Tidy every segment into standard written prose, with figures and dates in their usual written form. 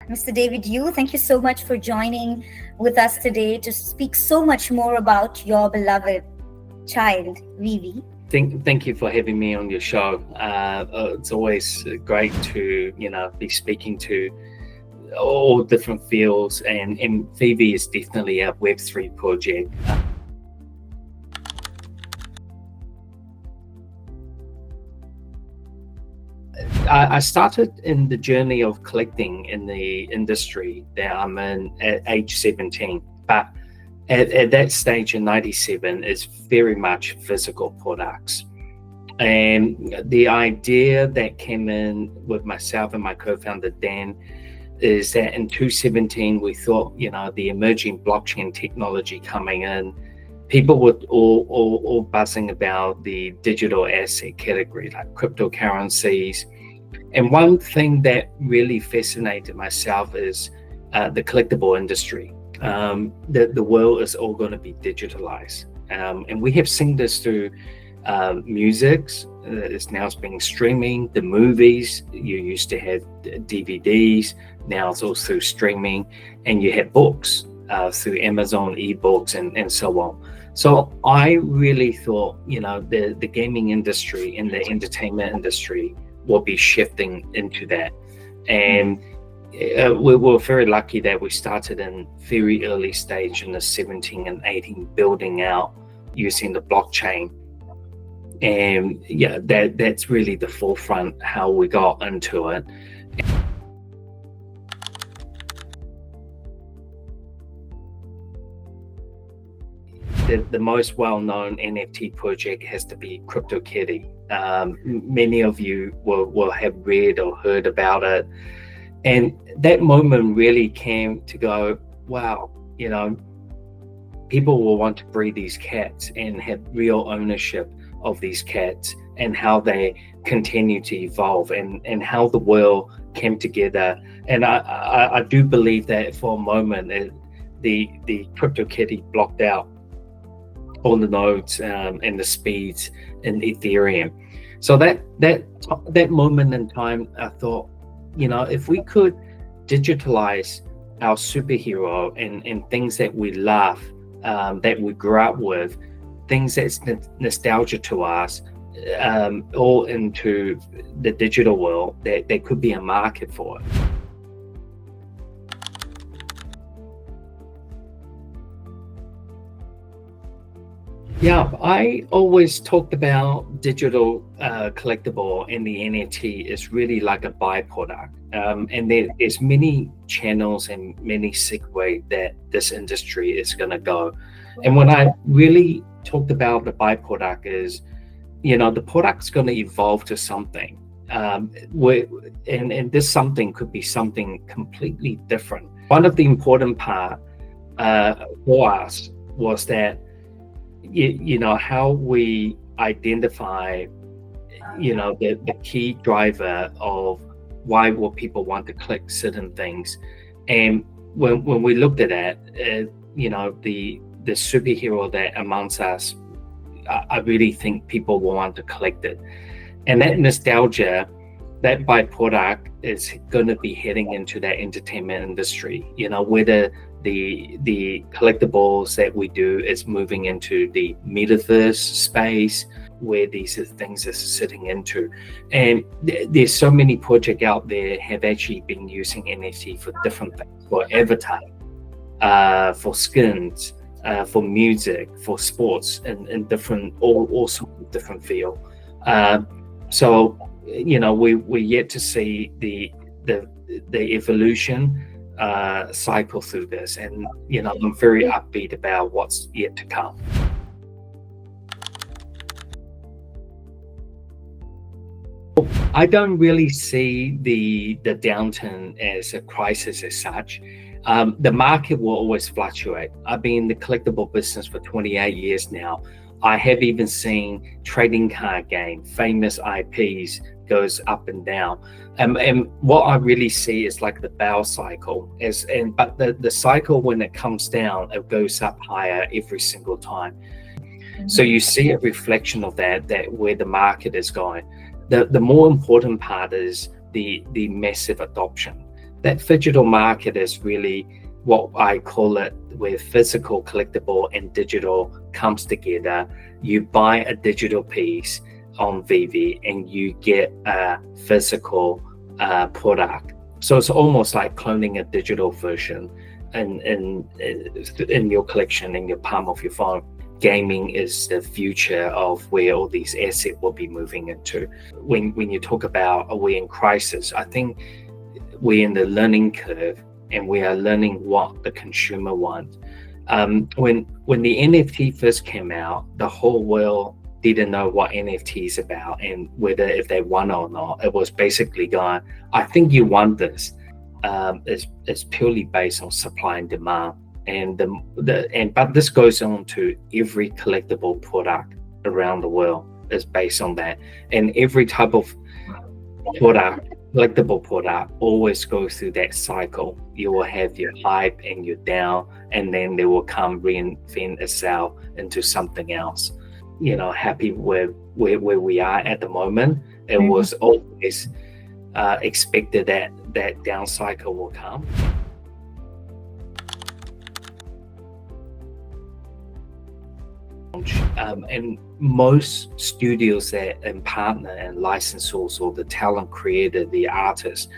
Mr. David Yu, thank you so much for joining with us today to speak so much more about your beloved child, VeVe. Thank you for having me on your show. It's always great to be speaking to all different fields, and VeVe is definitely a Web3 project. I started in the journey of collecting in the industry that I'm in at age 17, but at that stage in 97, it's very much physical products. And the idea that came in with myself and my co-founder Dan is that in 2017 we thought, the emerging blockchain technology coming in, people were all buzzing about the digital asset category like cryptocurrencies. And one thing that really fascinated myself is the collectible industry. The world is all going to be digitalized, and we have seen this through music. It's now being streaming. The movies, you used to have DVDs, now it's all through streaming, and you have books through Amazon ebooks and so on. So I really thought, the gaming industry and the entertainment industry will be shifting into that. And we were very lucky that we started in very early stage in the 17 and 18 building out using the blockchain. And that's really the forefront how we got into it. The most well-known NFT project has to be CryptoKitty. Many of you will have read or heard about it. And that moment really came to go, wow, people will want to breed these cats and have real ownership of these cats and how they continue to evolve and how the world came together. And I do believe that for a moment, the CryptoKitty blocked out all the nodes and the speeds in Ethereum. So that moment in time, I thought, if we could digitalize our superhero and things that we love, that we grew up with, things that's nostalgia to us, all into the digital world, that there could be a market for it. Yeah, I always talked about digital collectible, and the NFT is really like a byproduct. And there's many channels and many segues that this industry is going to go. And when I really talked about the byproduct is, the product's going to evolve to something. And this something could be something completely different. One of the important part for us was that how we identify the key driver of why will people want to click certain things. And when we looked at that, the superhero that amongst us, I really think people will want to collect it. And that nostalgia, that byproduct is going to be heading into that entertainment industry, whether the collectibles that we do is moving into the metaverse space where these things are sitting into. And there's so many projects out there have actually been using NFT for different things, for avatar, for skins, for music, for sports, and different, all sorts of different field. So we're yet to see the evolution cycle through this, and I'm very upbeat about what's yet to come. I don't really see the downturn as a crisis as such. The market will always fluctuate. I've been in the collectible business for 28 years now. I have even seen trading card game, famous IPs goes up and down. And what I really see is like the bow cycle. But the cycle, when it comes down, it goes up higher every single time. Mm-hmm. So you see a reflection of that where the market is going. The more important part is the massive adoption. That digital market is really what I call it, where physical, collectible, and digital comes together. You buy a digital piece on VeVe and you get a physical product. So it's almost like cloning a digital version in your collection, in your palm of your phone. Gaming is the future of where all these assets will be moving into. When you talk about are we in crisis, I think we're in the learning curve and we are learning what the consumer wants. When the NFT first came out, the whole world didn't know what NFT is about and whether if they won or not. It was basically going, I think you want this. It's purely based on supply and demand. But this goes on to every collectible product around the world is based on that. And every type of product, collectible product, always goes through that cycle. You will have your hype and your down, and then they will come reinvent itself into something else. Happy where we are at the moment. It was always expected that down cycle will come. And most studios and partner and licensors or the talent creator, the artists,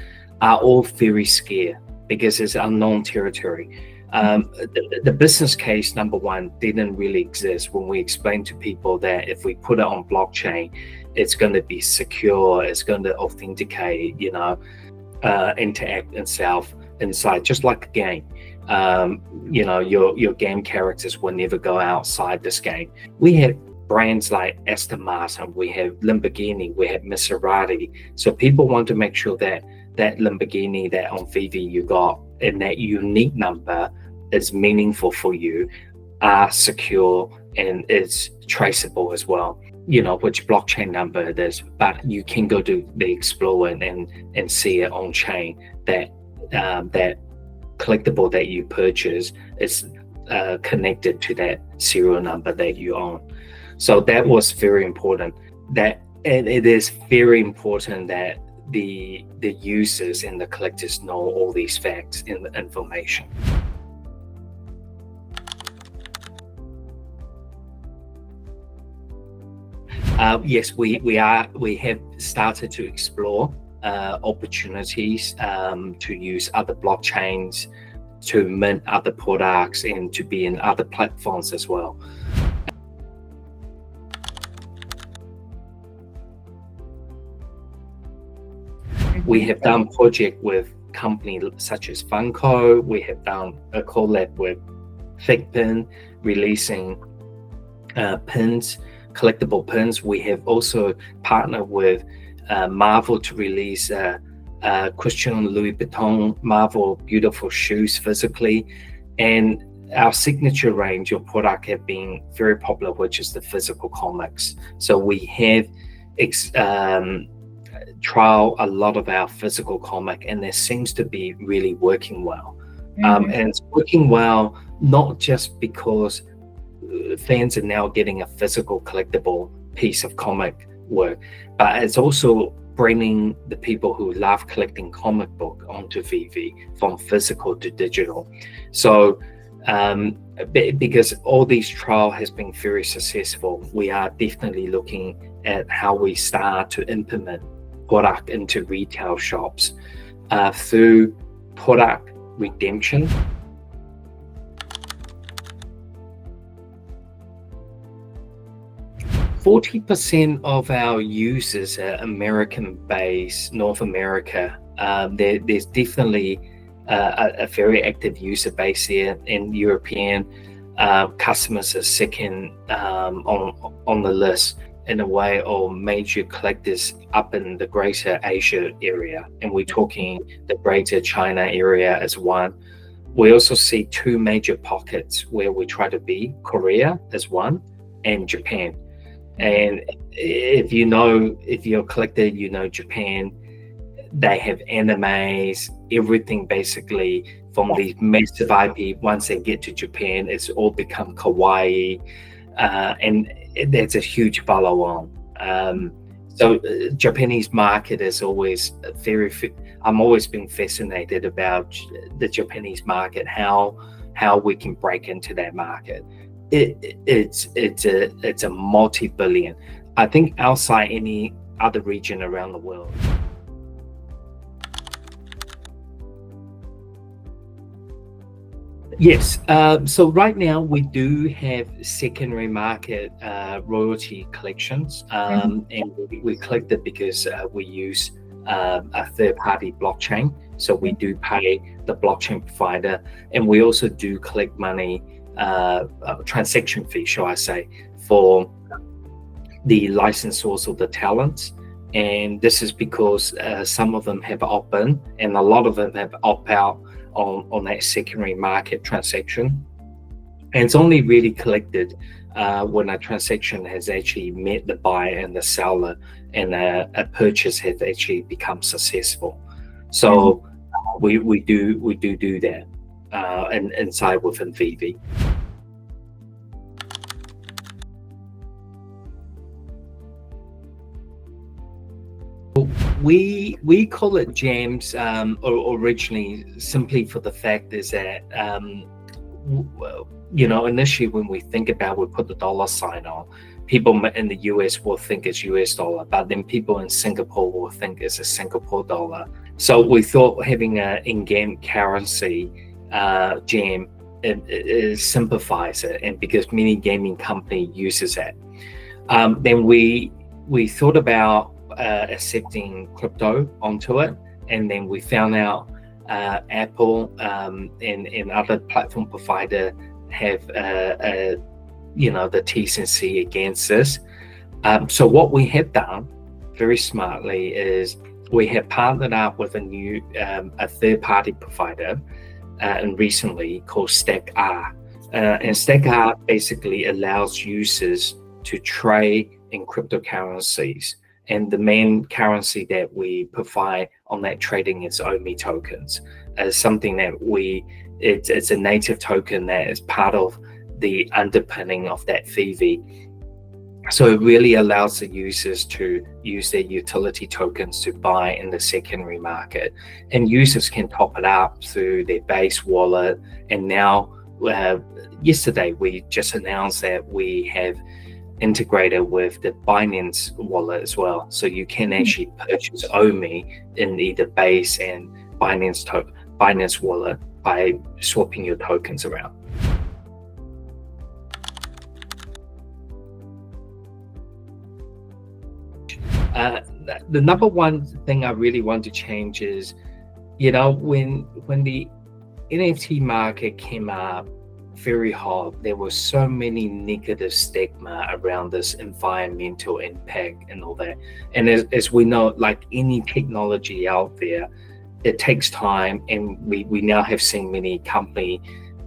are all very scared because it's unknown territory. The business case, number one, didn't really exist when we explained to people that if we put it on blockchain, it's going to be secure, it's going to authenticate, interact itself inside, just like a game. Your game characters will never go outside this game. We have brands like Aston Martin, we have Lamborghini, we have Maserati. So people want to make sure that Lamborghini that on VeVe you got and that unique number is meaningful for you, are secure, and it's traceable as well. Which blockchain number it is, but you can go to the Explorer and see it on chain that collectible that you purchase is connected to that serial number that you own. So that was very important. And it is very important that the users and the collectors know all these facts and the information. Yes, we have started to explore opportunities to use other blockchains, to mint other products, and to be in other platforms as well. We have done project with companies such as Funko. We have done a collab with FigPin, releasing pins, collectible pins. We have also partnered with Marvel to release Christian Louis Vuitton Marvel beautiful shoes physically, and our signature range of product have been very popular, which is the physical comics. So we have trial a lot of our physical comic, and it seems to be really working well. And it's working well not just because fans are now getting a physical collectible piece of comic work, but it's also bringing the people who love collecting comic book onto VeVe from physical to digital. So because all these trial has been very successful, we are definitely looking at how we start to implement product into retail shops through product redemption. Forty 40% of our users are American-based, North America. There's definitely a very active user base here, and European customers are second on the list in a way of major collectors up in the greater Asia area. And we're talking the greater China area as one. We also see two major pockets where we try to be, Korea as one, and Japan. And if you're a collector, Japan, they have animes, everything basically from these massive IP. Once they get to Japan, it's all become kawaii, and that's a huge follow on. So Japanese market is always I'm always been fascinated about the Japanese market, how we can break into that market. It's a multi-billion. I think outside any other region around the world. Yes. So right now we do have secondary market royalty collections, and we collect it because we use a third-party blockchain. So we do pay the blockchain provider, and we also do collect money, transaction fee, shall I say, for the licensors of the talents. And this is because some of them have opt-in and a lot of them have opt-out on that secondary market transaction. And it's only really collected when a transaction has actually met the buyer and the seller, and a purchase has actually become successful. So we do that inside within VeVe. We call it gems originally simply for the fact is that initially when we think about, we put the dollar sign on, people in the US will think it's US dollar, but then people in Singapore will think it's a Singapore dollar. So we thought having an in-game currency gem, it simplifies it, and because many gaming company uses it, then we thought about accepting crypto onto it, and then we found out Apple and other platform provider have the T's and C against this. So what we have done very smartly is we have partnered up with a third-party provider and recently called StackR, and StackR basically allows users to trade in cryptocurrencies. And the main currency that we provide on that trading is OMI tokens, as something that it's a native token that is part of the underpinning of that VeVe. So it really allows the users to use their utility tokens to buy in the secondary market, and users can top it up through their base wallet. And now, yesterday we just announced that we have integrated with the Binance wallet as well, so you can actually purchase OMI in either base and Binance wallet by swapping your tokens around. The number one thing I really want to change is, when the NFT market came up very hard, there were so many negative stigma around this environmental impact and all that. And as we know, like any technology out there, it takes time, and we now have seen many companies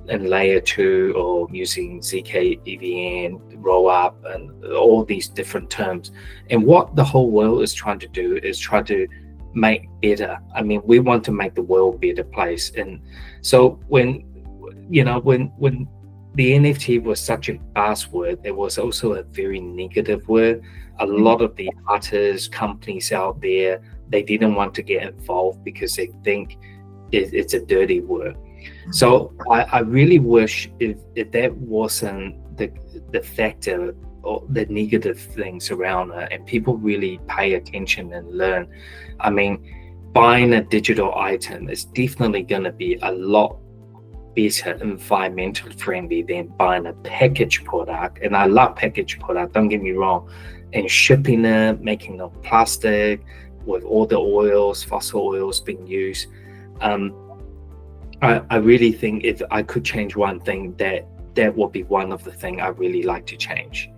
in layer 2 or using ZK EVM, roll up, and all these different terms. And what the whole world is trying to do is try to make better. I mean, we want to make the world a better place. And so when the NFT was such a buzzword, there was also a very negative word. A lot of the artists, companies out there, they didn't want to get involved because they think it's a dirty word. So I really wish if that wasn't the factor or the negative things around it, and people really pay attention and learn. I mean, buying a digital item is definitely going to be a lot better environmentally friendly than buying a packaged product. And I love packaged product, don't get me wrong, and shipping it, making it plastic with all the oils, fossil oils being used. I really think if I could change one thing, that would be one of the things I really like to change.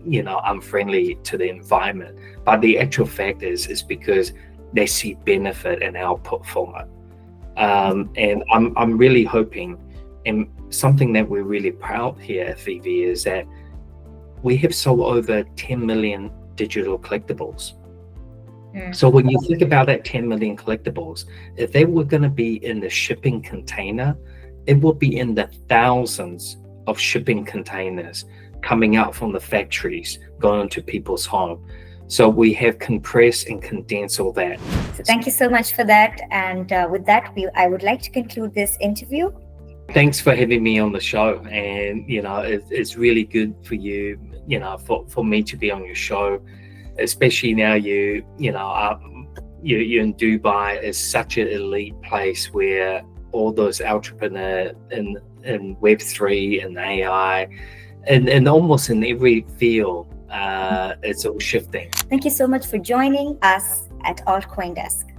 I'm friendly to the environment, but the actual fact is because they see benefit and output from it. And I'm really hoping, and something that we're really proud here at VeVe is that we have sold over 10 million digital collectibles. So when you think about that 10 million collectibles, if they were going to be in the shipping container, it would be in the thousands of shipping containers coming out from the factories, going to people's home. So we have compressed and condensed all that. So thank you so much for that. And with that, I would like to conclude this interview. Thanks for having me on the show. And, it's really good for you, for me to be on your show, especially now you're in Dubai. Is such an elite place where all those entrepreneurs in Web3 and AI and almost in every field, it's all shifting. Thank you so much for joining us at Altcoin Desk.